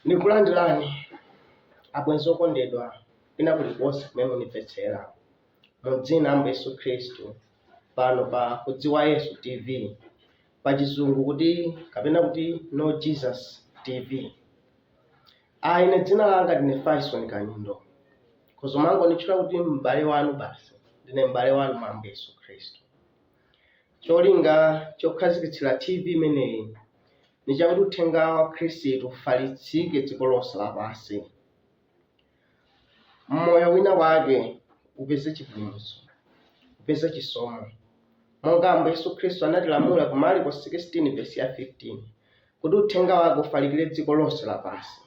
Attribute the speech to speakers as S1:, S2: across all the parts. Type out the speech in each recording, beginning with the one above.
S1: Ndikulandirani abwenzi okondedwa kwina kulikonse kumene munimvetsera mu dzina la Yesu Khristu pano pa Kudziwa Yesu TV pa chizungu kuti kapena kuti No Jesus TV. Ine dzina langa ndine Faison Kanyundo kozo mango ndichula kuti m'bale wanu basi ndine m'bale wanu mwa Yesu Khristu. Cholinga chokhazikitsira TV imeneyi ni chakuti uthenga wa Khristu ufalitsike dziko lonse lapansi. Moyo wina wake upeze chipulumutso, upeze chisomo. Monga Yesu Khristu anatilamula ku Marko 16:15 kuti uthenga wake ufalikire dziko lonse lapansi.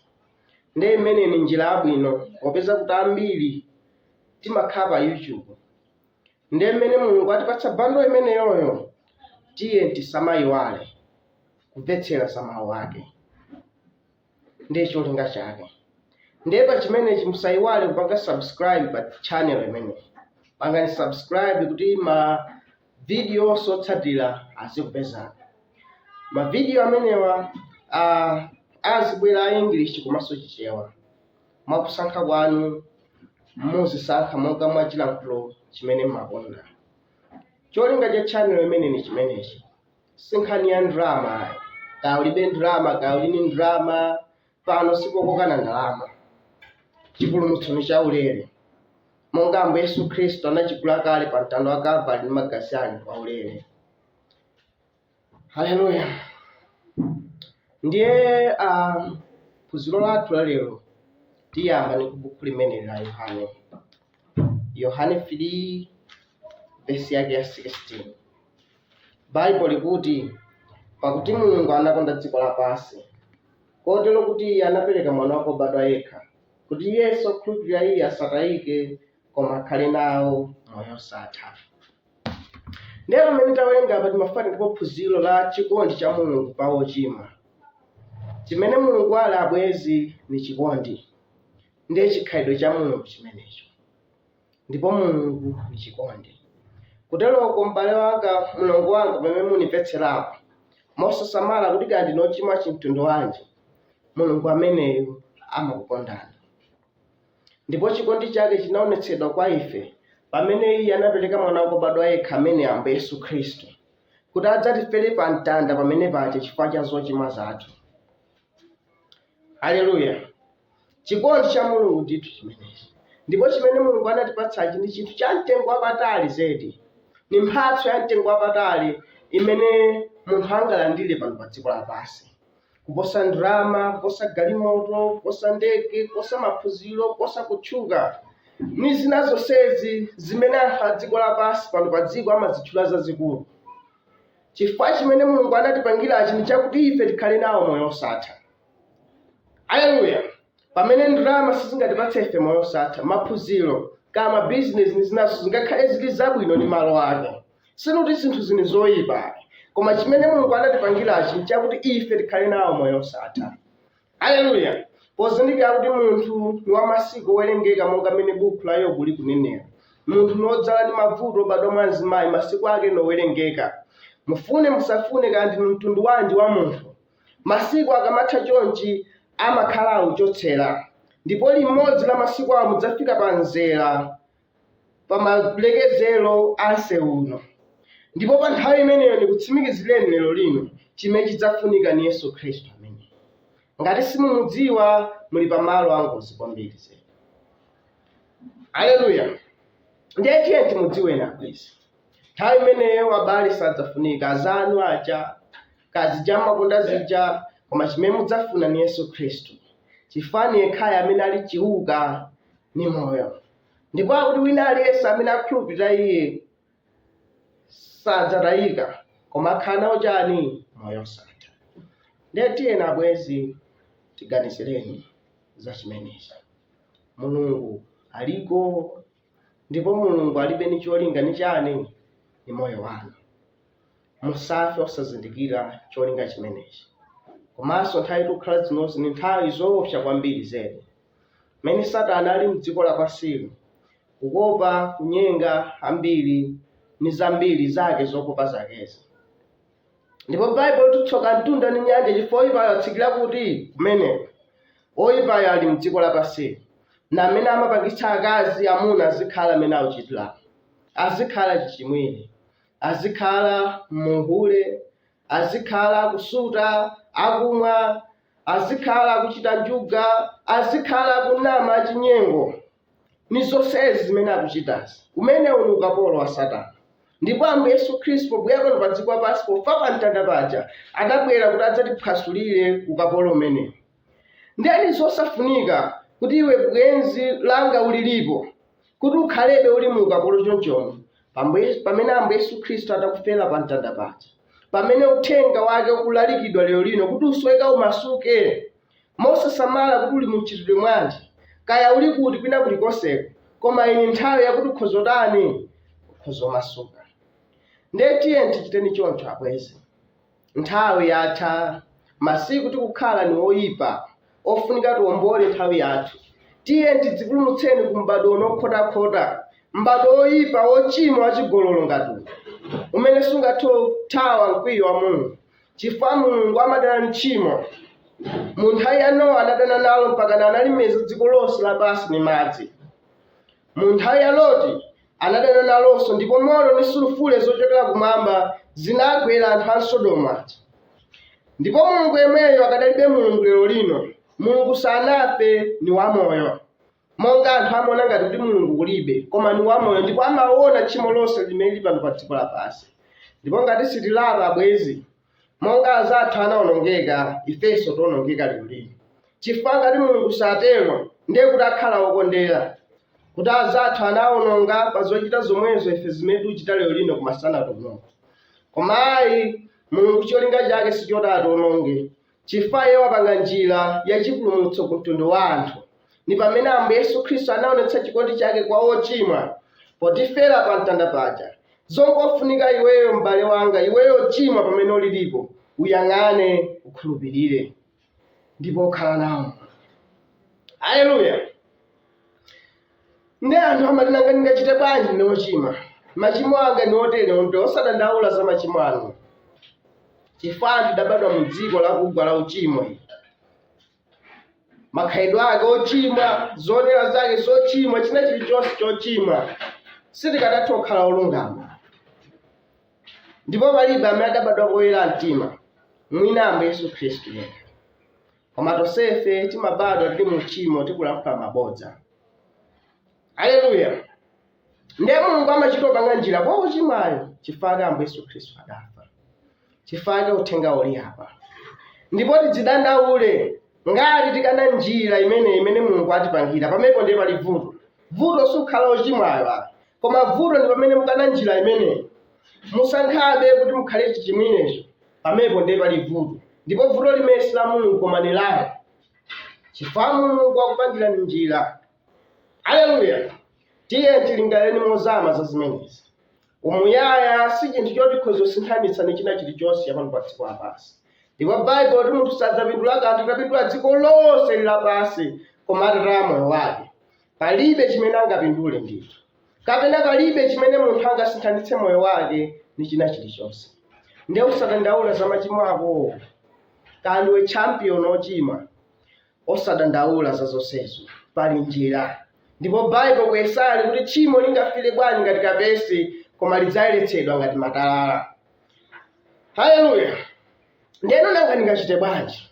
S1: Ndiye imene ni njira yabwino popeza kuti ambiri timakhala pa YouTube. Ndiye imene Mulungu atipatsa bando imeneyoyo tiye tisamayiwale kumvetsera za mawu ake. Ndiye cholinga chake. Ndiye pa chimenechi musayiwale kupanga subscribe pa channel imene. Pangani subscribe kuti ma video otsatira azikupezani. Ma video amenewa azibwera English komanso Chichewa. Mwakusankha kwanu muzisankha monga mwachilankhulo chimene mmakonda. Cholinga cha channel imene ni chimenechi. Sinkhani ya drama, kaulibe drama, kaulini drama, pano sipokokana ndalama. Chipulumutso ni chaulere. Monga Yesu Khristu anachigula kale pa mtanda wa Kalvari ndi magazi ake kwa ulere. Haleluya. Ndiye phunziro lathu la lero tiyamba ni kubuku limene la Yohane. Yohane 3 verse yake ya 16. Bible likuti pakuti Mulungu anakonda dziko lapansi kotero kuti anapereka mwana wake wobadwa yekha kuti Yesu akhulupirira iye asatayike koma akhale nawo moyo osatha. Lero mmene tawerenga apa timafuna ndipo phunziro la chikondi cha Mulungu pa ochimwa. Chimene Mulungu ali abwezi ni chikondi. Ndiye chikhalidwe cha Mulungu chimenecho. Ndipo Mulungu ni chikondi. Kuteroko m'bale wanga Mulungu wanga pamene munimvetserapo mosasamala kuti kaya ndinochimwa chimtundu wanji, Mulungu ameneyo amakukondani. Ndipo chikondi chake chinaonetsedwa kwa ife pamene iye anapereka mwana wake wobadwa yekha amene ambuye Yesu Khristu kuti adzatifere pa mtanda pamene pache chifukwa cha zochimwa zathu. Haleluya. Chikondi cha Mulungu ndithu chimenechi. Ndipo chimene Mulungu anatipatsachi ndi chinthu cha mtengo wapatali zedi. Ni mphatso ya mtengo wapatali imene munthu angalandire pano pa dziko lapansi. Kuposa ndrama, kuposa galimoto, kuposa ndege, kuposa maphunziro, kuposa kutchuka. Ni zina zonsezi zimene anthu a dziko lapansi pano pa dziko amazitchula zazikulu. Chifukwa chimene Mulungu anatipangirachi ni chakuti ife tikhale nawo moyo osatha. Haleluya. Pamene ndrama sizingatipatse ife moyo osatha, maphunziro kama business ni zinazo zingakhale zili zabwino ni malo ake. Sinuti zinthu zini zoyipa. Koma chimene Mulungu anatipangirachi ni chakuti ife tikhale nawo moyo osatha. Haleluya. Pozindikira kuti munthu ni wamasiku owerengeka monga mmene buku la Yobu likunenera. Munthu nodzala ndi mavuto obadwa mwa mzimayi masiku ake nowerengeka. Mufune musafune kandi mtundu wanji wa munthu. Masiku akamatha chonchi amakhala akuchotsera. Ndipo limodzi la masiku awo mudzafika pa nzera pa malekezero anse uno. Ndipo pa nthawi imeneyo ndikutsimikizireni lero lino chimene chidzafunika ni Yesu Khristu amene. Ngati simumudziwa muli pa malo angozi kwambiri zedi. Haleluya. Ndiye tiye timudziweni abwezi. Nthawi imeneyo abale sadzafunika azanu aja kazija makonda zija koma chimene mudzafuna ni Yesu Khristu. Chifani yekhaya amene ali chiuka ni moyo. Ndipo akuti wina aliyense amene akhulupirira iye sadzatayika koma akhala nawo chani moyo osatha. Ndiye tiyeni abwezi tiganizireni za chimenechi. Mulungu aliko ndipo Mulungu alibe ni cholinga ni chani ni moyo wanu. Musafe osazindikira cholinga chimenechi. Komanso nthawi tikukhala zinozi ni nthawi zoopsa kwambiri zedi. Mmene Satana ali mdziko lapansi kukopa kunyenga ambiri ni zambiri zake zokopa zakezi. Ndipo Bible tutsoka mtunda ni nyanja chifukwa iwo atsikira kuti kumene oyipayo ali mdziko lapansi, na amene amapangitsa akazi amuna azikhala amene akuchitira, azikhala chichimwire, azikhala muhule, azikhala kusuta, akumwa, azikhala kuchita njuga, azikhala kunama achinyengo. Ni zonsezi zimene akuchitazi. Umene uli ukapolo wa Satana. Ndipo Ambuye Yesu Khristu pobwera pano pa dziko lapansi pofa pa mtanda paja adabwera kuti adzatiphwasulire ukapolo umenewu. Ndeni zosafunika kuti iwe bwenzi langa ulilipo kuti ukhalebe uli mu ukapolo chonchomo pamene Ambuye Yesu Khristu atakufera pa mtanda paja, pamene uthenga wake ukulalikidwa lero lino kuti usweka umasuke mosasamala kuti uli mchitidwe mwanji, kaya uli kuti kwina kulikoseko, koma ini nthawi yakuti ukhozodani ukhozomasuka. Ndiye tichiteni choncho abwezi. Nthawi yatha, masiku tikukhala ni oyipa ofunika tiwombole nthawi yathu. Tiye tidzipulumutseni ku m'bado okhotakhota, m'bado oyipa ochimwa wachigololo ngati umene sungathe kuthawa mkwiyo wa Mulungu, chifukwa Mulungu amadana mtchimo. Mu nthawi ya Nowa anadana nalo mpaka analimeza dziko lonse lapansi ndi madzi. Mu nthawi ya Loti anadana nalonso, ndipo moto ndi sulufule zochokera kumwamba zinagwera anthu a Sodomu aja. Ndipo Mulungu yemweyo akadalibe Mulungu lero lino. Mulungu sanafe, ni wamoyo. Monga anthu amaona ngati kuti Mulungu kulibe, koma ni wamoyo, ndipo amaona tchimo lonse limene lili pano pa dziko lapansi. Ndipo ngati sitilapa abwezi, monga azathu anawonongeka, ifenso tiwonongeka lero lino. Chifukwa ngati Mulungu satero, ndiye kuti akhala wokondera kuti azathu anawononga pa zochita zomwezo ife zimene tikuchita lero lino kumasana tonoka. Koma ayi, Mulungu cholinga chake sichoti atiwononge, chifukwa iye wapanga njira yachipulumutso ku mtundu wa anthu. Ni pamene Ambuye Yesu Khristu anaonetsa chikondi chake kwa ochimwa potifera pa mtanda paja. Zongofunika iweyo m'bale wanga, iweyo ochimwa pamene ulilipo, uyang'ane ukhulupirire ndipo ukhala nawo. Haleluya! Ndi anthu amati nanga ndingachite bwanji ndi ochimwa? Machimo anga ndi otere, ndi osadandaula za machimo anu. Chifukwa anthu tidabadwa mu dziko lakugwa la uchimo ili. Makhalidwe ake ochimwa, zoonera zake zochimwa, china chilichonse chochimwa, sitikanatha kukhala olungama. Ndipo palibe amene adabadwa koyera mtima, mwina Ambuye Yesu Khristu yekha. Koma tonsefe timabadwa tili mu uchimo, tikulankhula mabodza. Haleluya! Ndiye Mulungu amachita kupanga njira kwa ochimwayo, chifukwa Ambuye Yesu Khristu adafa, chifukwa uthenga uli apa. Ndipo tidzidandaule ngati tikana njira imene Mulungu atipangira, pamenepo ndiye pali vuto. Vuto sukhala ochimwayo, koma vuto ndi pamene mukana njira imeneyi. Musankhabe kuti mukhale chichimwirecho, pamenepo ndiye pali vuto. Ndipo vuto limene si la Mulungu koma ni lake, chifukwa Mulungu akupangira njira. Haleluya! Tiye tilingaleni mozama za zimenezi. Umuyaya si chinthu choti khozosinthanitsa ni china chilichonse pano pa dziko lapansi. Ndipo Baibulo kuti munthu sadzapindula kanthu kapindula dziko lonse lapansi koma atataya moyo wake. Palibe chimene angapindule ndithu, kapena palibe chimene munthu angasinthanitse moyo wake ni china chilichonse. Ndiye usadandaula za machimo ako, kandi we champion ochimwa, osadandaula za zonsezo, pali njira. Ndipo Baibulo kuyesali kuti tchimo lingafire bwanji ngati kapesi, koma lidzayeretsedwa ngati matalala. Haleluya! Ndeno nanga ndingachite bwanji?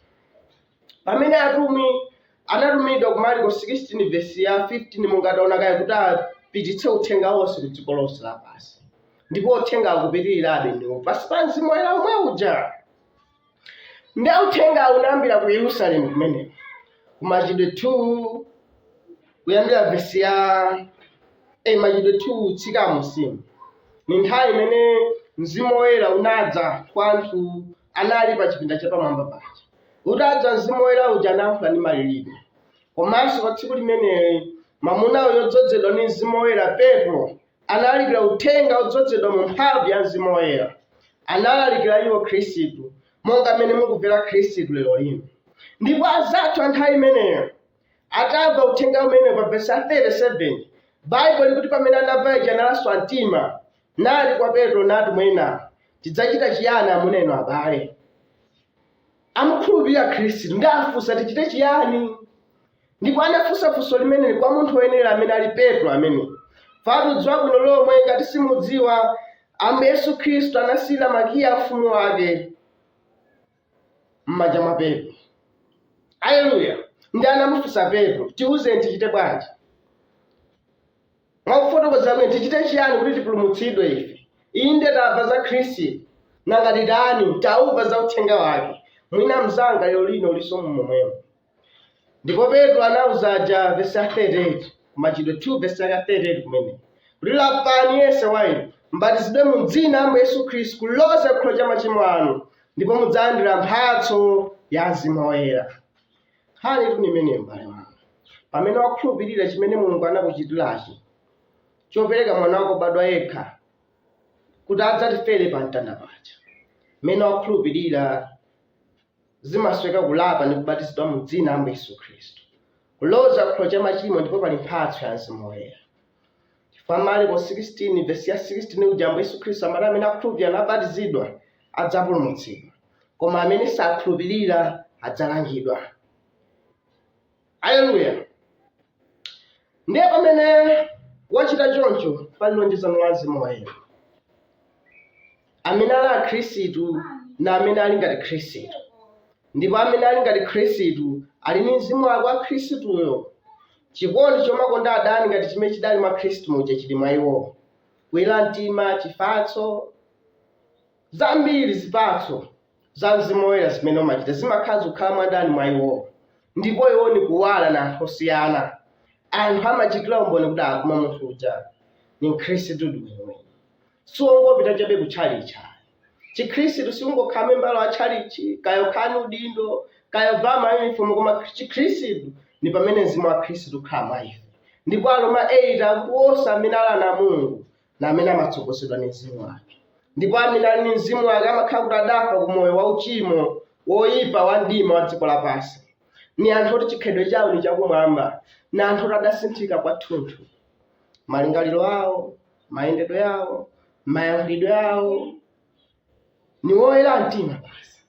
S1: Pamene atumwi anatumidwa ku Marko 16 verse ya 15, mungataona kaya kuti apititse uthenga wonse ku dziko lonse lapansi. Ndipo uthenga akupitirirabe ndiwo pansi pa Mzimu Woyera omwe uja. Ndiye uthenga unayambira ku Yerusalemu kumeneko, ku Machitidwe 2 kuyambira verse ya Machitidwe 2 tsika musimu. Ni nthawi imene Mzimu Woyera unadza kwa anthu anali pa chipinda chapamwamba paja. Utadza Mzimu Woyera uja anayankhula ndi malilime. Komanso pa tsiku limeneli mwamuna wodzozedwa ndi Mzimu Woyera, Petro, analalikira uthenga wodzozedwa mu mphamvu ya Mzimu Woyera. Analalikira iwo Khristu, monga mmene mukumvera Khristu lero lino. Ndipo azathu nthawi imeneyo atamva uthenga umene pa verse 37, Baibulo likuti pamene anamva ija analaswa mtima, nati kwa Petro nati mwina, tidzachita chiyani amuneno abale? Amukhulupirira Khristu, ndafunsa tichite chiyani? ndipo anafunsa funso limeneli kwa munthu woyenera amene ali Petro amene. Fatudziwa bwino lomwe ngati simudziwa Ambuye Yesu Khristu anasiyira makiyi ufumu wake m'manja mwa Petro. Haleluya. Ndi anamufunsa Petro, tiwuzeni tichite bwanji? Mwakufotokoza kuti tichite chiyani kuti tipulumutsidwe ife? Inde tamva za Khristu, nanga ndani tauva za uthenga wake. Mwina mzanga lero lino liso momwemo. Ndipo Petro anawuzaja verse 38, Machitidwe 2 verse 38 kumene. Lapani yense wa inu, mbatizidwe mu dzina la Ambuye Yesu Khristu kuloza kukhululukidwa kwa machimo anu, ndipo mudzalandira mphatso ya Mzimu Woyera. Hali tunimene mbale wanga. Pamene wakhulupirira chimene Mulungu anakuchitirachi, chopereka mwana wake obadwa yekha kuti adzatifere pa mtanda paja. Mene wakhulupirira zimasweka kulapa ndi kubatizidwa mu dzina la Ambuye Yesu Khristu, kuloza kukhululukidwa kwa machimo, ndipo pali mphatso ya Mzimu Woyera. Marko 16 verse ya 16 kuti Ambuye Yesu Khristu amene akhulupirira nabatizidwa adzapulumutsidwa, koma amene sakhulupirira adzalangidwa. Haleluya. Ndiye pamene wachita choncho pali lonjezano la Mzimu Woyera. Amene ali a Khristu na amene ali ngati Khristu. Ndipo amene ali ngati Khristu ali ndi mzimu wa Khristuyo. Chikondi chomakonda adani ngati chimene chidali mwa Khristu muja chili mwa iwo. Kuyera mtima, chifatso, zambiri zipatso za Mzimu Woyera zimene umachita zimakhala zokhala mwa adani mwa iwo. Ndipo iwo ni kuwala na anthu osiyana. Anthu amachitira umboni kuti akuma munthu uja ni Khristu ndiwe. Siungopita chabe kutchalichi. Chikhristu siungokhala membala wa tchalichi, kaya ukhani udindo, kaya vala uniform, koma Chikhristu ni pamene mzimu wa Khristu ukhala mwa ife. Ndipo Aroma 8 akuosa amene ali na Mulungu na amene amatsogozedwa ndi mzimu wake. Ndipo amene ali ndi mzimu wake amakhala kuti adafa ku moyo wa uchimo woyipa wa mdima wa dziko lapansi. Ni anthu oti chikhalidwe chawo ni chakumwamba, na anthu oti adasinthika kwathunthu. Malingaliro awo, mayendedwe awo, mayankhulidwe awo ni woyera mtima basi.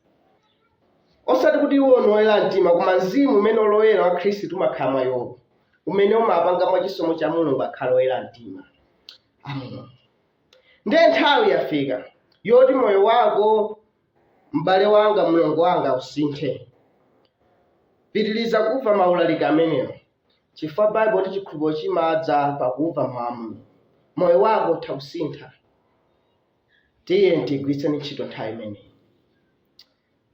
S1: Osati kuti iwo ni woyera mtima, koma mzimu umene oloyera wa Khristu umakhala mwa iwo, umene umapanga mwa chisomo cha Mulungu akhala woyera mtima. Amen. Ndiye nthawi yafika yoti moyo wako, m'bale wanga, mlongo wanga, usinthe. Pitiriza kumva maulaliki amenewo, chifukwa Baibulo kuti chikhulupiriro chimadza pakumva mawu. Moyo wako utawusintha. Tiye tigwiritse ntchito nthawi imeneyi.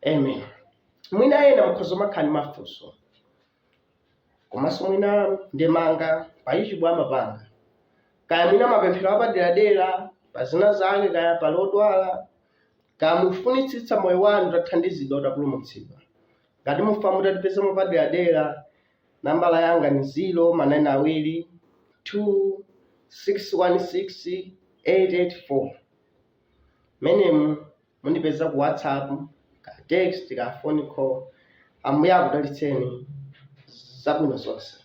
S1: Amen. Mwina ena mukhoza makhala mafunso, komanso mwina ndemanga pa YouTube amapanga, kaya mwina mapemphero apaderadera pa zina zake, kaya pa lodwala, kaya mufunitsitsa moyo wanu utathandizidwa utapulumutsidwa. Ngati mufuna mutatipeza mupaderadera, nambala yanga ni 092616884. Menemu mundipeza ku WhatsApp, ka text, ka phone call. Ambuye akudalitseni zabwino zonse.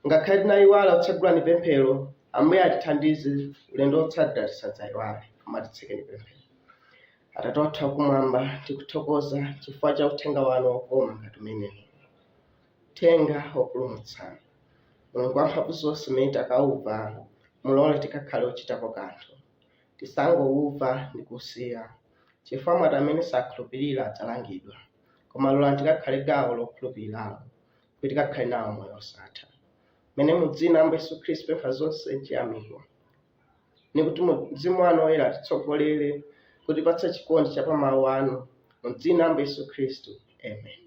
S1: Ngakhale tinayiwala kutsegulani pemphero, Ambuye atithandize ulendo wotsatira tisadzayiwale, koma titsekeni pemphero. Atate wathu akumwamba, tikuthokoza chifukwa cha uthenga wanu wokoma ngati umenewu. Uthenga wopulumutsa. Mulungu wamphamvu zonse umene takauva, mulole tikakhale ochitapo kanthu. Tisangouva ndi kusiya, chifukwa mwati amene sakhulupirira adzalangidwa, koma lola tikakhale gawo lokhulupirirawo, kuti tikakhale nawo moyo osatha. Mene mu dzina la Ambuye Yesu Khristu pempha zonse chiyamiko. Nikuti mzimu wanu woyera atitsogolere, kuti patsa chikondi cha pa mawu anu, mu dzina la Ambuye Yesu Khristu. Amen.